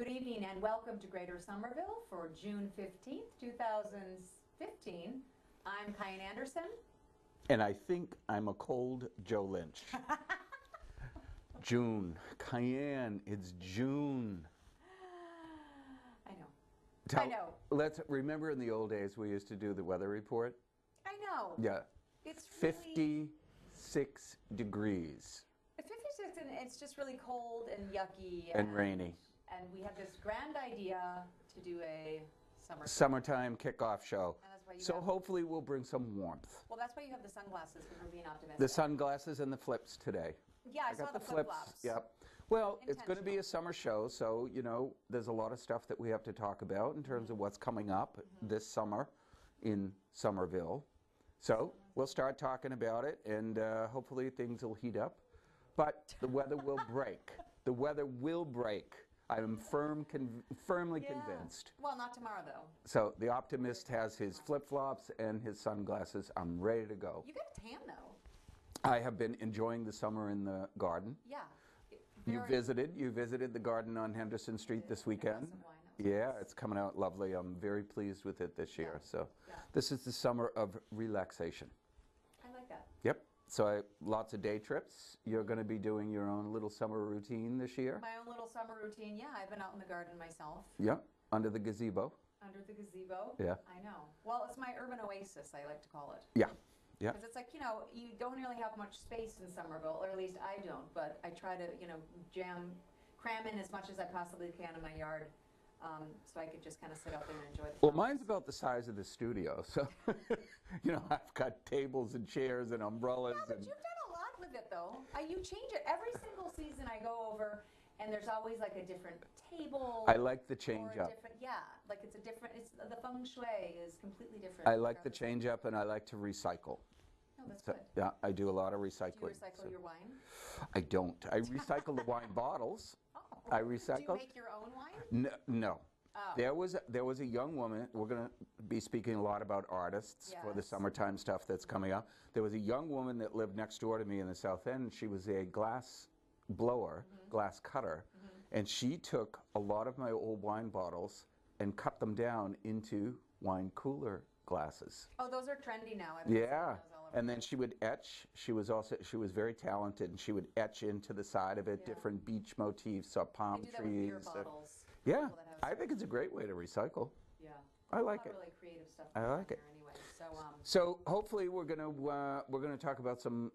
Good evening and welcome to Greater Somerville for June 15th, 2015. I'm KyAnn Anderson. And I think I'm a cold Joe Lynch. June. KyAnn, it's June. I know. I know. Let's remember in the old days we used to do the weather report. I know. Yeah. It's really, 56 degrees. It's 56 and it's just really cold and yucky. And rainy. And we have this grand idea to do a summertime kickoff show. And that's why you so have, hopefully we'll bring some warmth. Well, that's why you have the sunglasses, because we're being optimistic. The sunglasses and the flips today. Yeah, I saw got the flip-flops. Yep. Well, it's going to be a summer show, so, you know, there's a lot of stuff that we have to talk about in terms of what's coming up this summer in Somerville. So we'll start talking about it, and hopefully things will heat up. But the weather will break. The weather will break. I'm firmly convinced. Well, not tomorrow, though. So the optimist has his flip-flops and his sunglasses. I'm ready to go. You got a tan, though. I have been enjoying the summer in the garden. Yeah. You visited the garden on Henderson Street this weekend. Yeah, it's coming out lovely. I'm very pleased with it this year. So this is the summer of relaxation. I like that. Yep. So lots of day trips. You're going to be doing your own little summer routine this year? My own little summer routine, yeah. I've been out in the garden myself. Yep, under the gazebo. Under the gazebo? Yeah. I know. Well, it's my urban oasis, I like to call it. Yeah, yeah. Because it's like, you know, you don't really have much space in Somerville, or at least I don't, but I try to, you know, cram in as much as I possibly can in my yard. So I could just kind of sit out there and enjoy the Well, mine's about the size of the studio, so, you know, I've got tables and chairs and umbrellas. Yeah, but you've done a lot with it, though. You change it. Every single season I go over, and there's always like a different table. I like the change up. Yeah, like it's a different, the feng shui is completely different. I like the change up, and I like to recycle. Oh, that's good. Yeah, I do a lot of recycling. Do you recycle your wine? I don't. I recycle the wine bottles. Oh. I recycle. Do you make your own wine? No. Oh. There was a young woman. We're going to be speaking a lot about artists for the summertime stuff that's coming up. There was a young woman that lived next door to me in the South End. She was a glass blower, glass cutter, and she took a lot of my old wine bottles and cut them down into wine cooler glasses. Oh, those are trendy now. Yeah. And then she would etch. She was very talented, and she would etch into the side of it different beach motifs or palm trees. They do that with beer bottles. Yeah, I think it's a great way to recycle. Yeah. I like it. Really creative stuff. I like it. Anyway, so hopefully we're gonna talk about some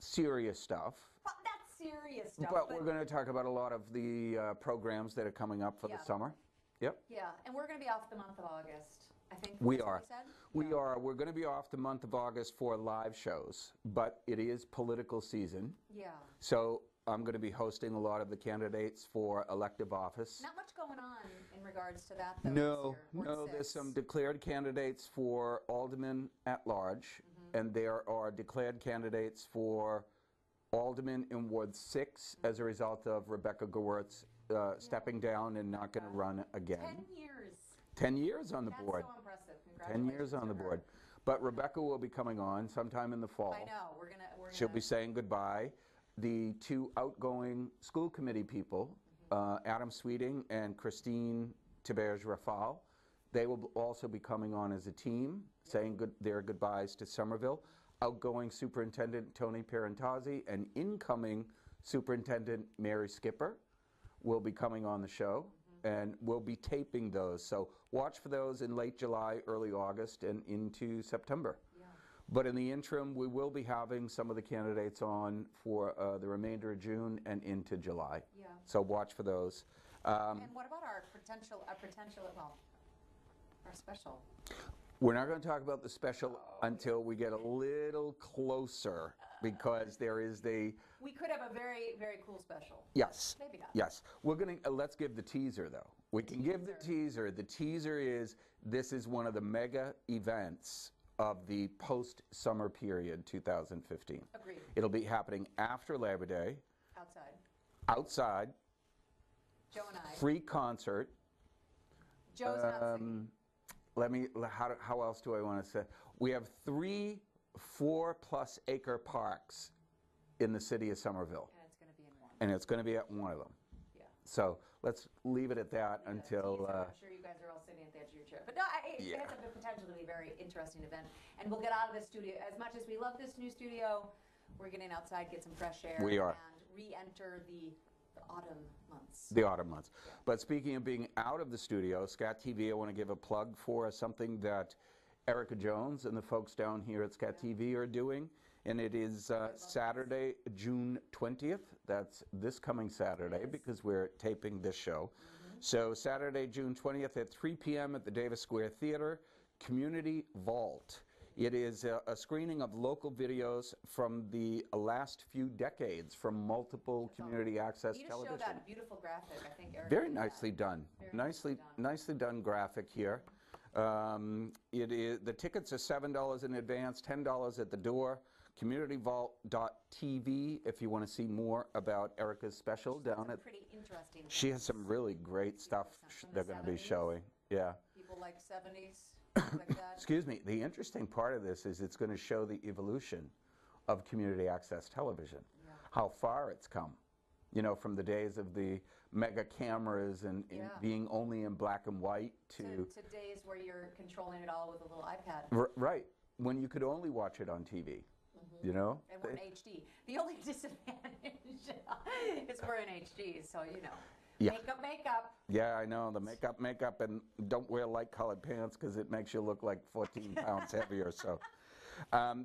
serious stuff. Well, that's serious stuff. But we're going to talk about a lot of the programs that are coming up for the summer. Yep. Yeah, and we're going to be off the month of August. I think we are. We are. We're going to be off the month of August for live shows, but it is political season. Yeah. So I'm going to be hosting a lot of the candidates for elective office. Not much going on in regards to that, though. No. There's some declared candidates for alderman at large, and there are declared candidates for alderman in Ward 6 as a result of Rebecca Gewertz stepping down and not going to run again. 10 years. 10 years on the board. That's so impressive. 10 years on the board. But Rebecca will be coming on sometime in the fall. I know. We're gonna She'll be saying goodbye. The two outgoing school committee people, Adam Sweeting and Christine Tiberge-Rafal, they will also be coming on as a team, saying their goodbyes to Somerville. Outgoing Superintendent Tony Parentazzi and incoming Superintendent Mary Skipper will be coming on the show, and we'll be taping those. So watch for those in late July, early August, and into September. Yeah. But in the interim, we will be having some of the candidates on for the remainder of June and into July. Yeah. So watch for those. And what about our special? We're not going to talk about the special until we get a little closer, because there is We could have a very, very cool special. Yes. Maybe not. Yes. We're going to, let's give the teaser, though. We can give the teaser. The teaser is, this is one of the mega events of the post-summer period, 2015. Agreed. It'll be happening after Labor Day. Outside. Joe and I. Free concert. Joe's not singing. How else do I want to say? We have 3 4+ acre parks in the city of Somerville. And it's going to be in one. And it's going to be at one of them. Yeah. So let's leave it at that Yeah, until. I'm sure you guys are all sitting at the edge of your chair. But no, it Yeah. has the potential to be a very interesting event. And we'll get out of the studio. As much as we love this new studio, we're getting outside, get some fresh air. We are. And re-enter the autumn months. The autumn months. Yeah. But speaking of being out of the studio, Scat TV, I want to give a plug for something that Erica Jones and the folks down here at Scat TV are doing. And it is Saturday, June 20th. That's this coming Saturday because we're taping this show. So Saturday, June 20th at 3 p.m. at the Davis Square Theater, Community Vault. It is a screening of local videos from the last few decades from multiple community access You just television. showed that beautiful graphic, I think, Eric. Very did that. nicely done. Very Nicely done graphic here. It is, the tickets are $7 in advance, $10 at the door. CommunityVault.tv if you want to see more about Erica's special down at. Pretty interesting. She has some really great stuff From the they're going to be 70s. showing. Yeah. People like 70s, things like that. Excuse me. The interesting part of this is it's going to show the evolution of community access television, how far it's come. You know, from the days of the mega cameras and being only in black and white to days where you're controlling it all with a little iPad. Right, when you could only watch it on TV. You know? And we're in HD. The only disadvantage is we're in HD, so you know. Yeah. Makeup. Yeah, I know, the makeup, and don't wear light-colored pants because it makes you look like 14 pounds heavier. So,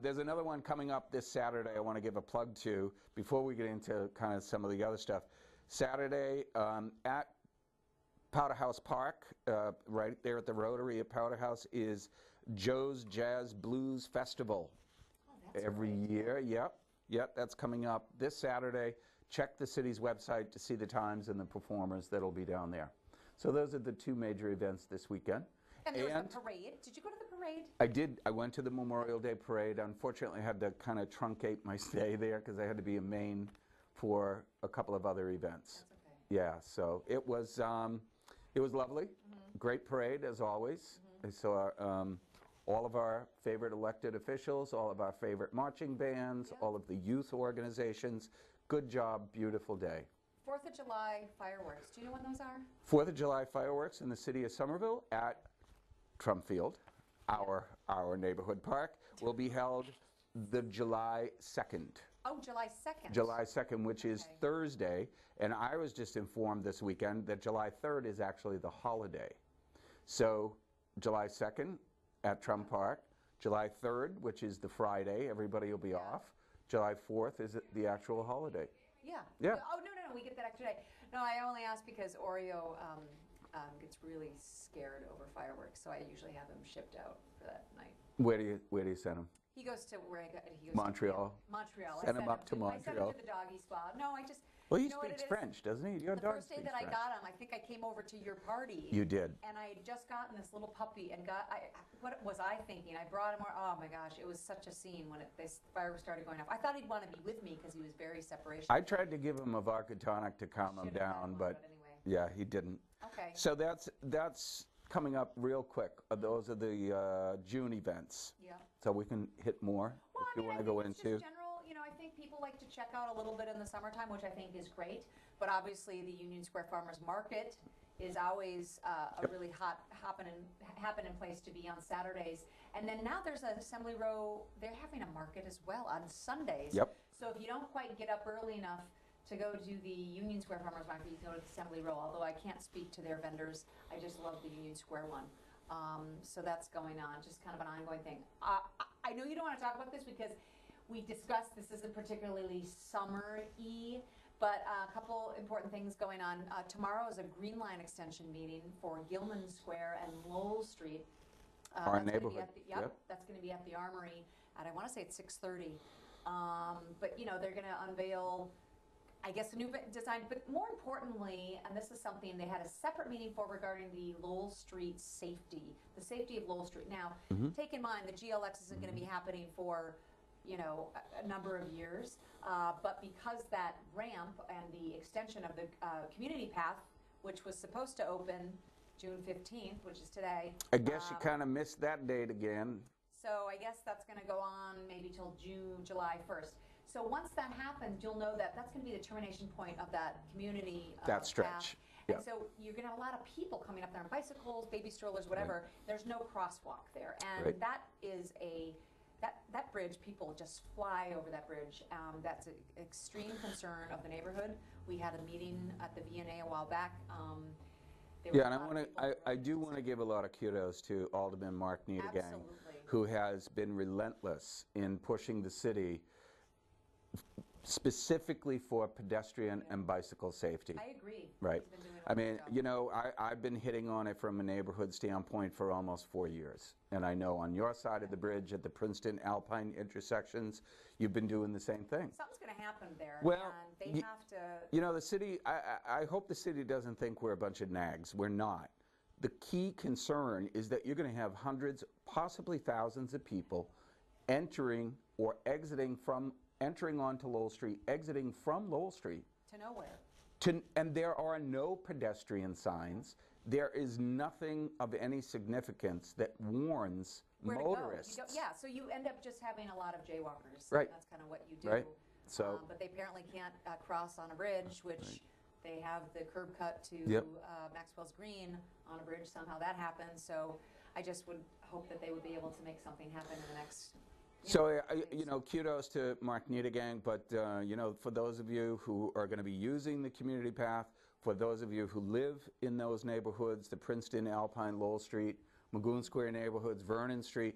there's another one coming up this Saturday I want to give a plug to before we get into kind of some of the other stuff. Saturday at Powder House Park, right there at the Rotary at Powder House, is Joe's Jazz Blues Festival. Every year. Yep, that's coming up this Saturday. Check the city's website to see the times and the performers that'll be down there. So those are the two major events this weekend. And there was the parade. Did you go to the parade? I did. I went to the Memorial Day parade. Unfortunately, I had to kind of truncate my stay there because I had to be in Maine for a couple of other events. That's okay. Yeah, so it was lovely. Great parade as always. I saw all of our favorite elected officials, all of our favorite marching bands, all of the youth organizations. Good job, beautiful day. 4th of July fireworks. Do you know when those are? 4th of July fireworks in the city of Somerville at Trump Field, our neighborhood park, will be held the July 2nd. Oh, July 2nd. July 2nd, which is Thursday, and I was just informed this weekend that July 3rd is actually the holiday. So July 2nd at Trump Park, July 3rd, which is the Friday, everybody will be off. July 4th is the actual holiday. Yeah. Oh, no, we get that extra day. No, I only asked because Oreo gets really scared over fireworks, so I usually have him shipped out for that night. Where do you send them? He goes to where he goes Montreal. To Montreal. Send him up to I sent him Montreal. to the doggy spa. No, I just. Well, he you know what speaks it is? French, doesn't he? Your The dog first day speaks that I French. got him, I think I came over to your party. You did. And I had just gotten this little puppy and what was I thinking? I brought him, oh my gosh, it was such a scene when this fireworks started going off. I thought he'd want to be with me because he was very separation. I tried to give him a vodka tonic to calm him Should've had down, one, but anyway. yeah, he didn't. Okay. So that's coming up real quick. Those are the June events. Yeah. So we can hit more if you want to go I think it's into. just general, I think people like to check out a little bit in the summertime, which I think is great. But obviously, the Union Square Farmers Market is always a really happening place to be on Saturdays. And then now there's an Assembly Row. They're having a market as well on Sundays. Yep. So if you don't quite get up early enough to go to the Union Square Farmers Market, you can go to the Assembly Row. Although I can't speak to their vendors, I just love the Union Square one. So that's going on, just kind of an ongoing thing. I know you don't want to talk about this because we discussed this isn't particularly summer-y, but a couple important things going on. Tomorrow is a Green Line extension meeting for Gilman Square and Lowell Street. Our neighborhood. That's going to be at the Armory at, I want to say it's 6:30. But they're going to unveil, I guess, a new design, but more importantly, and this is something they had a separate meeting for regarding the Lowell Street safety, the safety of Lowell Street. Now, take in mind the GLX isn't going to be happening for, a number of years, but because that ramp and the extension of the community path, which was supposed to open June 15th, which is today. I guess you kind of missed that date again. So I guess that's going to go on maybe till July 1st. So once that happens, you'll know that that's going to be the termination point of that community That path. stretch. And Yeah. so you're going to have a lot of people coming up there on bicycles, baby strollers, whatever. There's no crosswalk there. And Right. that is that bridge, people just fly over that bridge. That's an extreme concern of the neighborhood. We had a meeting at the VNA a while back. There were Yeah, a and lot of people I who do were want to give a lot of kudos to Alderman Mark Needigang, Absolutely. who has been relentless in pushing the city specifically for pedestrian and bicycle safety. I agree. Right. He's been doing a I great mean, job. you know, I've been hitting on it from a neighborhood standpoint for almost 4 years. And I know on your side of the bridge at the Princeton Alpine intersections, you've been doing the same thing. Something's going to happen there. Well, and they have to. You know, the city, I hope the city doesn't think we're a bunch of nags. We're not. The key concern is that you're going to have hundreds, possibly thousands of people entering or entering onto Lowell Street, exiting from Lowell Street. To nowhere. And there are no pedestrian signs. There is nothing of any significance that warns Where motorists. to go. Yeah, so you end up just having a lot of jaywalkers. Right. That's kind of what you do. Right. So, but they apparently can't cross on a bridge, which they have the curb cut to Yep. Maxwell's Green on a bridge. Somehow that happens. So I just would hope that they would be able to make something happen in the next. so you know, kudos to Mark Needigang, but you know, for those of you who are going to be using the community path, for those of you who live in those neighborhoods, the Princeton, Alpine, Lowell Street, Magoon Square neighborhoods, Vernon Street,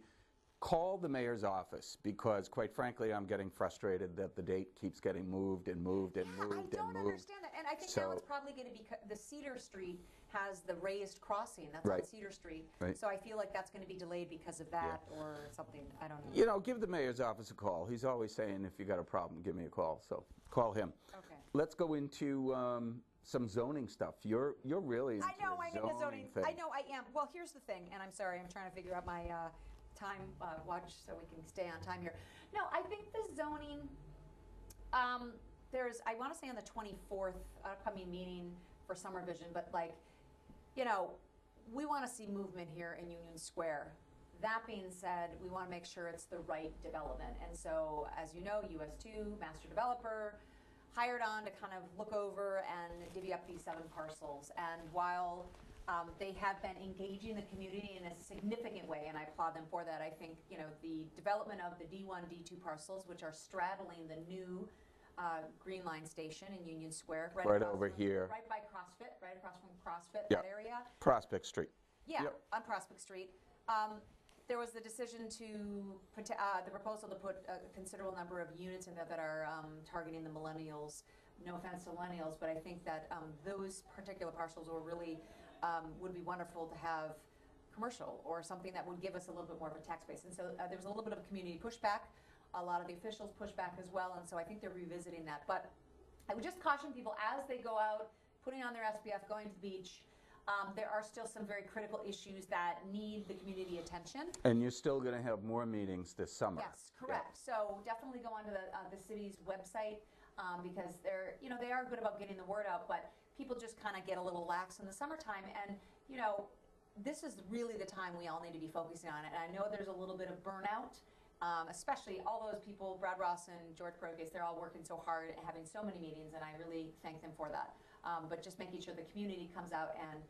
call the mayor's office, because quite frankly, I'm getting frustrated that the date keeps getting moved and moved and moved and moved. I don't understand that. And I think now it's probably going to be, the Cedar Street has the raised crossing. That's on Right. Cedar Street. Right. So I feel like that's going to be delayed because of that or something. I don't know. You know, give the mayor's office a call. He's always saying, if you got a problem, give me a call. So call him. Okay. Let's go into some zoning stuff. You're really into I know, I'm in the zoning. thing. I know, I am. Well, here's the thing, and I'm sorry, I'm trying to figure out my time watch so we can stay on time here. No, I think the zoning, I want to say on the 24th upcoming meeting for Summer Vision, but like, you know, we want to see movement here in Union Square. That being said, we want to make sure it's the right development. And so, as you know, US2, master developer, hired on to kind of look over and divvy up these 7 parcels. And while they have been engaging the community in a significant way, and I applaud them for that, I think, you know, the development of the D1, D2 parcels, which are straddling the new Green Line station in Union Square. Right across over from- here. Right by CrossFit, right across from CrossFit, Yeah. that area. Prospect Street. Yeah, Yep. on Prospect Street. There was the decision to put, the proposal to put a considerable number of units in there that are targeting the millennials. No offense to millennials, but I think that those particular parcels were really, would be wonderful to have commercial or something that would give us a little bit more of a tax base. And so there was a little bit of community pushback. A lot of the officials pushed back as well, and so I think they're revisiting that. But I would just caution people as they go out, putting on their SPF, going to the beach, there are still some very critical issues that need the community attention. And you're still going to have more meetings this summer. Yes, correct. So definitely go onto the city's website because they're, you know, they are good about getting the word out, but people just kind of get a little lax in the summertime. And, you know, this is really the time we all need to be focusing on it. And I know there's a little bit of burnout, especially all those people, Brad Ross and George Prokes, they're all working so hard and having so many meetings, and I really thank them for that. But just making sure the community comes out and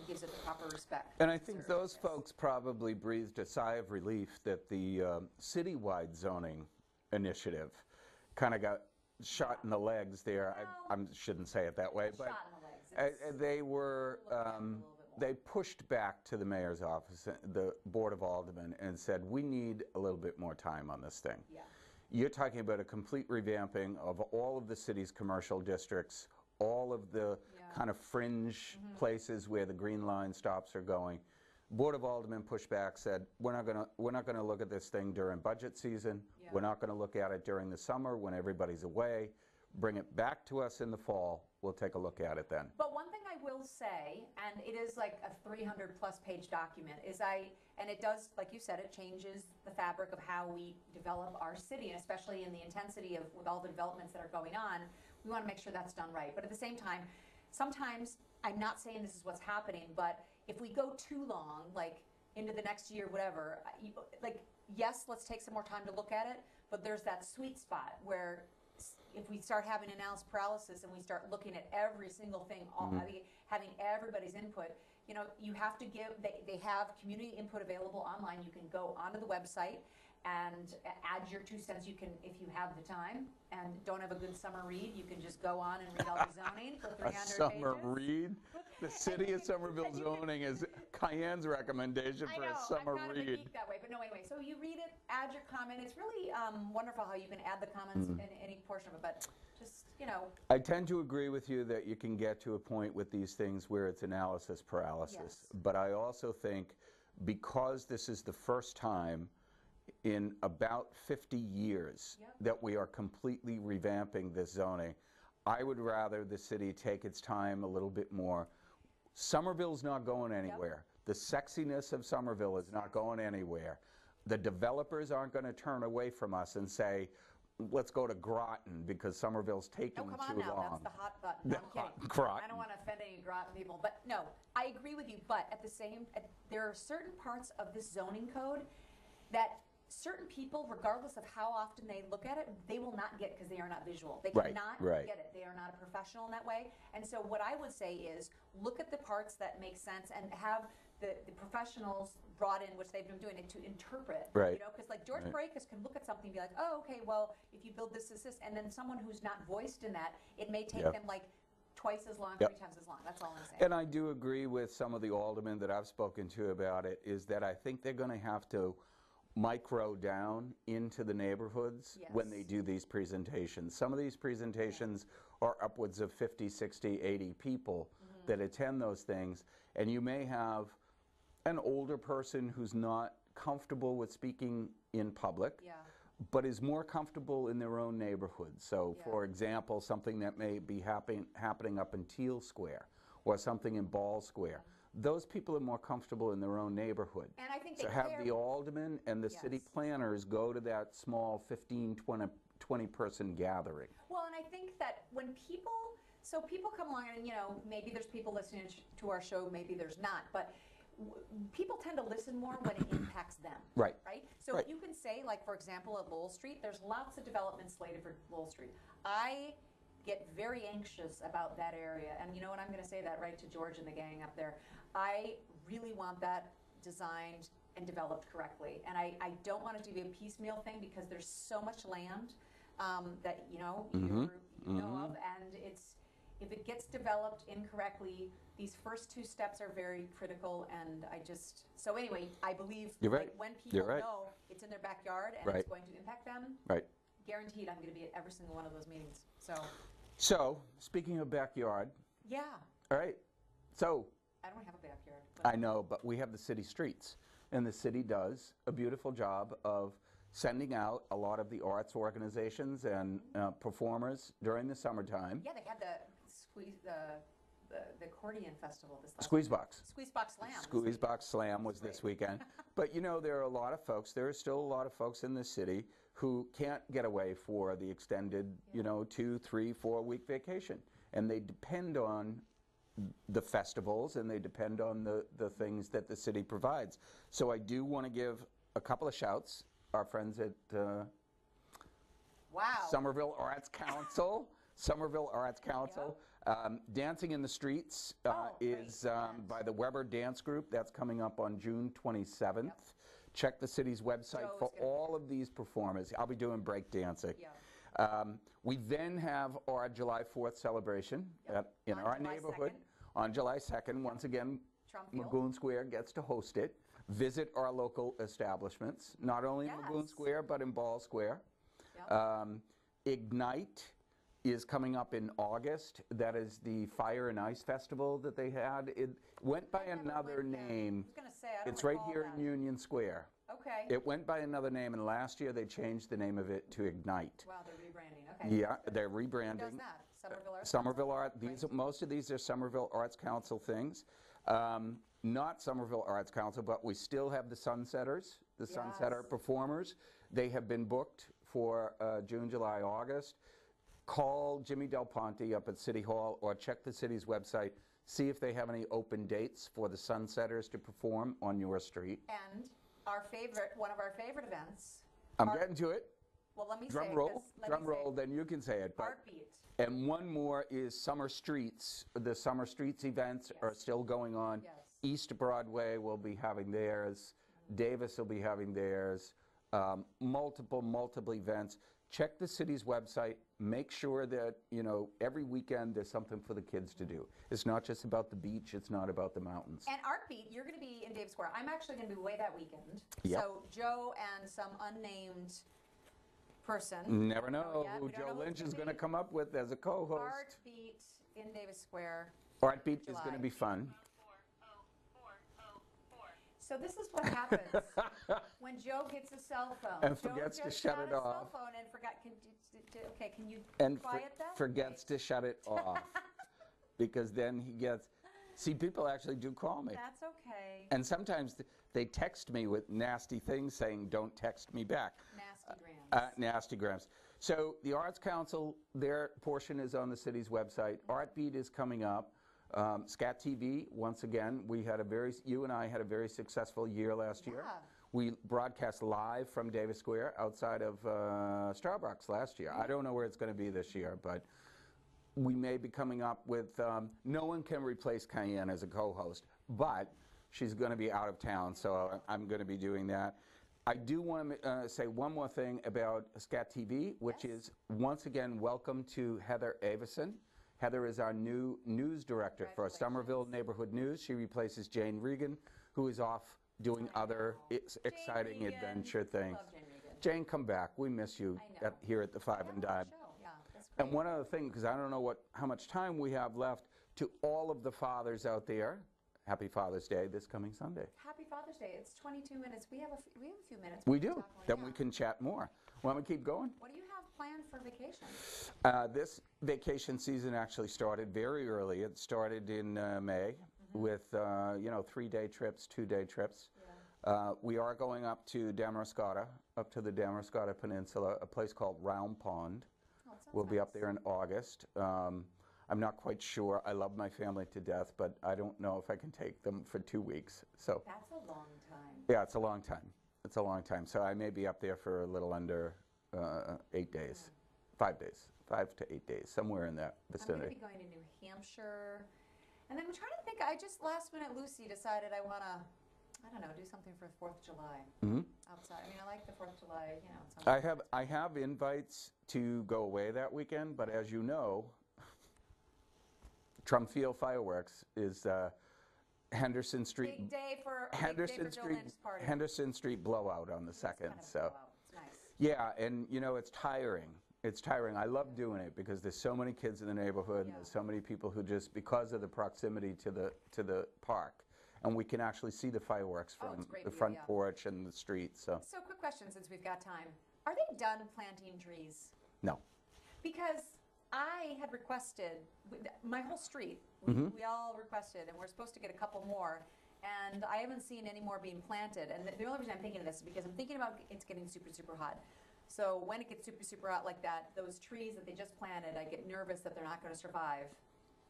gives it the proper respect. And I think those folks probably breathed a sigh of relief that the citywide zoning initiative kind of got shot in the legs there. I shouldn't say it that way, but Shot in the legs. they were, they pushed back to the mayor's office, the Board of Aldermen, and said, we need a little bit more time on this thing. Yeah. You're talking about a complete revamping of all of the city's commercial districts, all of the kind of fringe places where the Green Line stops are going. Board of Aldermen pushed back, said, we're not going to look at this thing during budget season. Yeah. We're not going to look at it during the summer when everybody's away. Bring it back to us in the fall. We'll take a look at it then. But one thing I will say, and it is like a 300+ page document, is and it does, like you said, it changes the fabric of how we develop our city, and especially in the intensity of with all the developments that are going on, we want to make sure that's done right. But at the same time, sometimes, I'm not saying this is what's happening, but if we go too long, like into the next year, whatever, like, yes, let's take some more time to look at it, but there's that sweet spot where if we start having analysis paralysis and we start looking at every single thing, having everybody's input, you know, you have to give, they have community input available online. You can go onto the website and add your 2 cents. You can, if you have the time and don't have a good summer read, you can just go on and read all the zoning for 300 pages. A summer read? The city of Somerville zoning is KyAnn's recommendation for a summer I'm kind read. of a geek that way, but no, anyway, so you read it, add your comment. It's really wonderful how you can add the comments in any portion of it, but just, you know. I tend to agree with you that you can get to a point with these things where it's analysis paralysis. Yes. But I also think because this is the first time in about 50 years that we are completely revamping this zoning, I would rather the city take its time a little bit more. Somerville's not going anywhere. The sexiness of Somerville is not going anywhere. The developers aren't going to turn away from us and say, let's go to Groton because Somerville's taking come on too now, long. that's the hot button. No, I'm kidding. Groton. I don't want to offend any Groton people, but no, I agree with you. But at the same, there are certain parts of this zoning code that certain people, regardless of how often they look at it, they will not get because they are not visual. They cannot get it. They are not a professional in that way. And so what I would say is look at the parts that make sense and have the professionals brought in, which they've been doing it, to interpret. You know, because like George Barakis can look at something and be like, oh, okay, well, if you build this, and then someone who's not voiced in that, it may take them like twice as long, 3 times as long. That's all I'm saying. And I do agree with some of the aldermen that I've spoken to about it, is that I think they're going to have to micro down into the neighborhoods when they do these presentations. Some of these presentations are upwards of 50, 60, 80 people that attend those things, and you may have an older person who's not comfortable with speaking in public, but is more comfortable in their own neighborhood. So, for example, something that may be happening up in Teal Square or something in Ball Square. Those people are more comfortable in their own neighborhood. And I think so have the aldermen and the city planners go to that small 15, 20 person gathering. Well, and I think that when people, so people come along and, you know, maybe there's people listening to our show, maybe there's not, but people tend to listen more when it impacts them. Right? So if you can say, like, for example, at Lowell Street, there's lots of development slated for Lowell Street. I get very anxious about that area, and you know what, I'm going to say that right to George and the gang up there. I really want that designed and developed correctly, and I don't want it to be a piecemeal thing because there's so much land that you know you know of, and it's, if it gets developed incorrectly, these first 2 steps are very critical, and I just, so anyway, I believe like, when people know it's in their backyard and it's going to impact them, guaranteed I'm going to be at every single one of those meetings. So speaking of backyard. All right. So. I don't have a backyard. I know, but we have the city streets, and the city does a beautiful job of sending out a lot of the arts organizations and performers during the summertime. Yeah, they had the accordion festival this last Squeezebox. Squeezebox Slam. Squeezebox Slam was this weekend. But you know, there are a lot of folks, there are still a lot of folks in the city who can't get away for the extended, you know, 2, 3, 4 week vacation. And they depend on the festivals and they depend on the things that the city provides. So I do want to give a couple of shouts. Our friends at Somerville Arts Council. Somerville Arts Council. Dancing in the Streets is by the Weber Dance Group. That's coming up on June 27th. Check the city's website for all of these performers. I'll be doing break dancing. We then have our July 4th celebration in our neighborhood on July 2nd. Once again, Magoon Square gets to host it. Visit our local establishments, not only in Magoon Square, but in Ball Square. Ignite is coming up in August. That is the Fire and Ice Festival that they had. It went by another name. I was gonna say, I don't It's right recall here that. in Union Square. Okay. It went by another name, and last year they changed the name of it to Ignite. Wow, they're rebranding. Okay. Yeah, they're rebranding. Who does that? Somerville Arts? Somerville Art. Most of these are Somerville Arts Council things. Not Somerville Arts Council, but we still have the Sunsetters, the Sunsetter performers. They have been booked for June, July, August. Call Jimmy Del Ponte up at City Hall or check the city's website. See if they have any open dates for the Sunsetters to perform on your street. And our favorite, one of our favorite events. I'm getting to it. Well, let me say Drum it, roll, 'cause let drum me say roll, then you can say it. But, Heartbeat. and one more is Summer Streets. The Summer Streets events are still going on. Yes. East Broadway will be having theirs. Davis will be having theirs. Multiple events. Check the city's website. Make sure that, you know, every weekend there's something for the kids to do. It's not just about the beach. It's not about the mountains. And Artbeat, you're going to be in Davis Square. I'm actually going to be away that weekend. Yep. So Joe and some unnamed person. Never know yet. who We don't know Joe who it's Lynch is gonna going to be. come up with as a co-host. Heartbeat in Davis Square. Heartbeat is July. going to be fun. So this is what happens when Joe gets a cell phone. And Joe forgets to just shut got it a off. cell phone and forgot. Okay, can you And quiet that? forgets to shut it off. Because then he gets, see, people actually do call me. That's okay. And sometimes they text me with nasty things saying, don't text me back. Nasty grams. Nastygrams. So the Arts Council, their portion is on the city's website. Artbeat is coming up. Scat TV, once again, you and I had a very successful year last year. Yeah. We broadcast live from Davis Square outside of Starbucks last year. I don't know where it's going to be this year, but we may be coming up with, no one can replace KyAnn as a co-host, but she's going to be out of town, so I'm going to be doing that. I do want to say one more thing about Scat TV, which is, once again, welcome to Heather Avison. Heather is our new news director for Somerville Neighborhood News. She replaces Jane Regan, who is off doing other exciting Regan. adventure things. Love Jane Regan. Jane, come back. We miss you I know. here at the Five and Dime. Yeah, that's great. And one other thing, because I don't know how much time we have left, to all of the fathers out there, happy Father's Day this coming Sunday. Happy Father's Day. It's 22 minutes. We have a few minutes. We can do. talk more, Then yeah. we can chat more. Want me to keep going? What do you have planned for vacation? This vacation season actually started very early. It started in May with 3-day trips, 2-day trips. Yeah. We are going up to Damariscotta, up to the Damariscotta Peninsula, a place called Round Pond. Oh, it sounds We'll be up nice. there in August. I'm not quite sure. I love my family to death, but I don't know if I can take them for 2 weeks. So That's a long time. yeah, it's a long time. It's a long time. So I may be up there for a little under 8 days, 5 days, 5 to 8 days, somewhere in that I'm going to vicinity. be going to New Hampshire. And then I'm trying to think, I just last minute Lucy decided I want to, I don't know, do something for the 4th of July outside. I mean, I like the 4th of July, you know. I have invites to go away that weekend, but as you know, Trump Field Fireworks is Henderson Street. Big day for Henderson Joe Street, Lynch's party. Henderson Street blowout on the 2nd. Kind of So blowout. It's nice. yeah, and you know it's tiring. It's tiring. I love doing it because there's so many kids in the neighborhood, and there's so many people who just, because of the proximity to the park, and we can actually see the fireworks Oh, from it's great the view, front yeah. porch and the street. So So quick question since we've got time. Are they done planting trees? no. Because I had requested, my whole street, we all requested, and we're supposed to get a couple more, and I haven't seen any more being planted. And the only reason I'm thinking of this is because I'm thinking about it's getting super, super hot. So when it gets super, super hot like that, those trees that they just planted, I get nervous that they're not going to survive.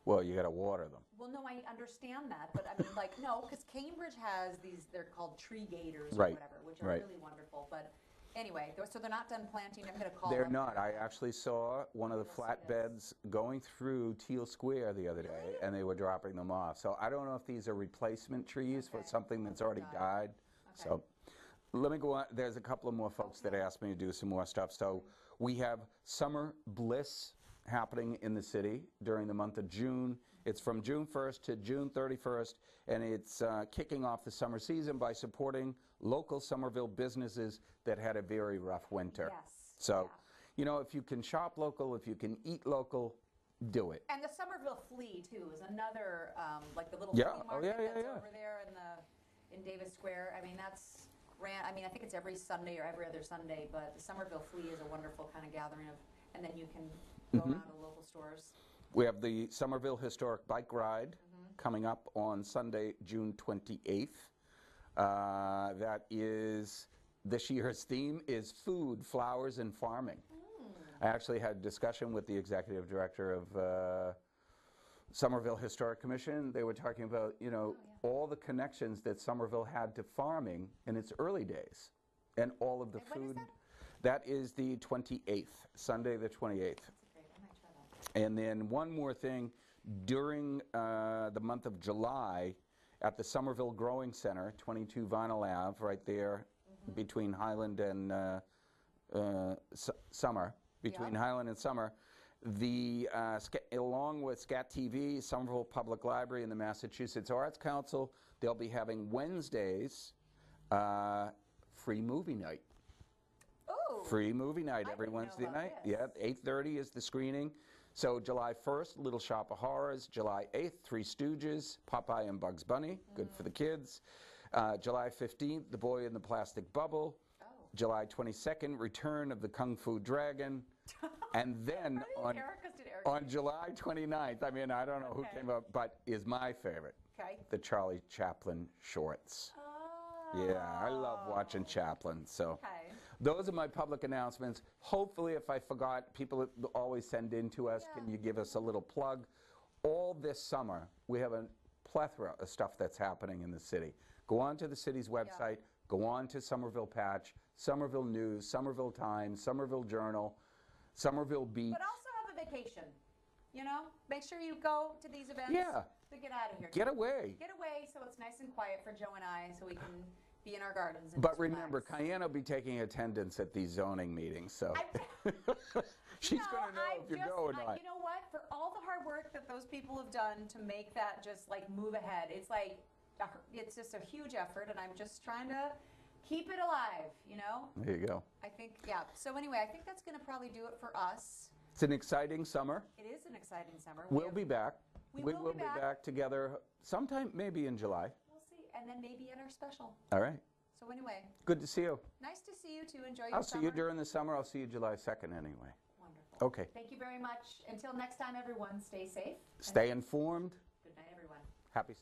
Well, you got to water them. Well, no, I understand that, but I mean, like, no, because Cambridge has these, they're called tree gators or Right, whatever, which are right. really wonderful. But anyway, so they're not done planting. I'm going to call They're up not. there. I actually saw one of the You'll see this. flatbeds going through Teal Square the other day, and they were dropping them off. So I don't know if these are replacement trees for Okay. something that's already died. Okay. So let me go on. There's a couple of more folks that asked me to do some more stuff. So we have Summer Bliss happening in the city during the month of June. It's from June 1st to June 31st, and it's kicking off the summer season by supporting local Somerville businesses that had a very rough winter. Yes, So, yeah. you know, if you can shop local, if you can eat local, do it. And the Somerville Flea too is another, like the little Yeah, flea oh, market yeah, that's yeah. over there in Davis Square. I mean, I mean, I think it's every Sunday or every other Sunday, but the Somerville Flea is a wonderful kind of gathering of, and then you can go around to local stores. We have the Somerville Historic Bike Ride coming up on Sunday, June 28th. That is, this year's theme is food, flowers, and farming. I actually had a discussion with the executive director of Somerville Historic Commission. They were talking about, you know, all the connections that Somerville had to farming in its early days, and all of the And when is food. That is the 28th, Sunday the 28th. That's great. I might try that. And then one more thing, during the month of July, at the Somerville Growing Center, 22 Vinyl Ave, right there between Highland and Summer, between Highland and Summer, along with SCAT TV, Somerville Public Library, and the Massachusetts Arts Council, they'll be having Wednesdays free movie night. Ooh. Free movie night I every didn't know Wednesday about night. this. Yeah, 8:30 is the screening. So July 1st, Little Shop of Horrors. July 8th, Three Stooges, Popeye and Bugs Bunny, good for the kids. July 15th, The Boy in the Plastic Bubble. Oh. July 22nd, Return of the Kung Fu Dragon. And then on July 29th, I mean, I don't know who came up, but is my favorite, the Charlie Chaplin shorts. Oh. Yeah, I love watching Chaplin, so. Okay. Those are my public announcements. Hopefully, if I forgot, people always send in to us, can you give us a little plug? All this summer, we have a plethora of stuff that's happening in the city. Go on to the city's website, go on to Somerville Patch, Somerville News, Somerville Times, Somerville Journal, Somerville Beach. But also have a vacation, you know? Make sure you go to these events to get out of here. Get away. Get away so it's nice and quiet for Joe and I so we can be in our gardens and But just remember, relax. KyAnn will be taking attendance at these zoning meetings, so she's going to know if you go or not. You know what? For all the hard work that those people have done to make that just like move ahead, it's like, it's just a huge effort, and I'm just trying to keep it alive, you know? There you go. I think, So anyway, I think that's going to probably do it for us. It's an exciting summer. It is an exciting summer. We'll be back. We will be back. Together sometime, maybe in July. We'll see. And then maybe at our special. All right. So anyway, Good to see you. nice to see you too. Enjoy your I'll summer. see you during the summer. I'll see you July 2nd anyway. Wonderful. Okay. Thank you very much. Until next time, everyone, stay safe. Stay informed. Good night, everyone. Happy.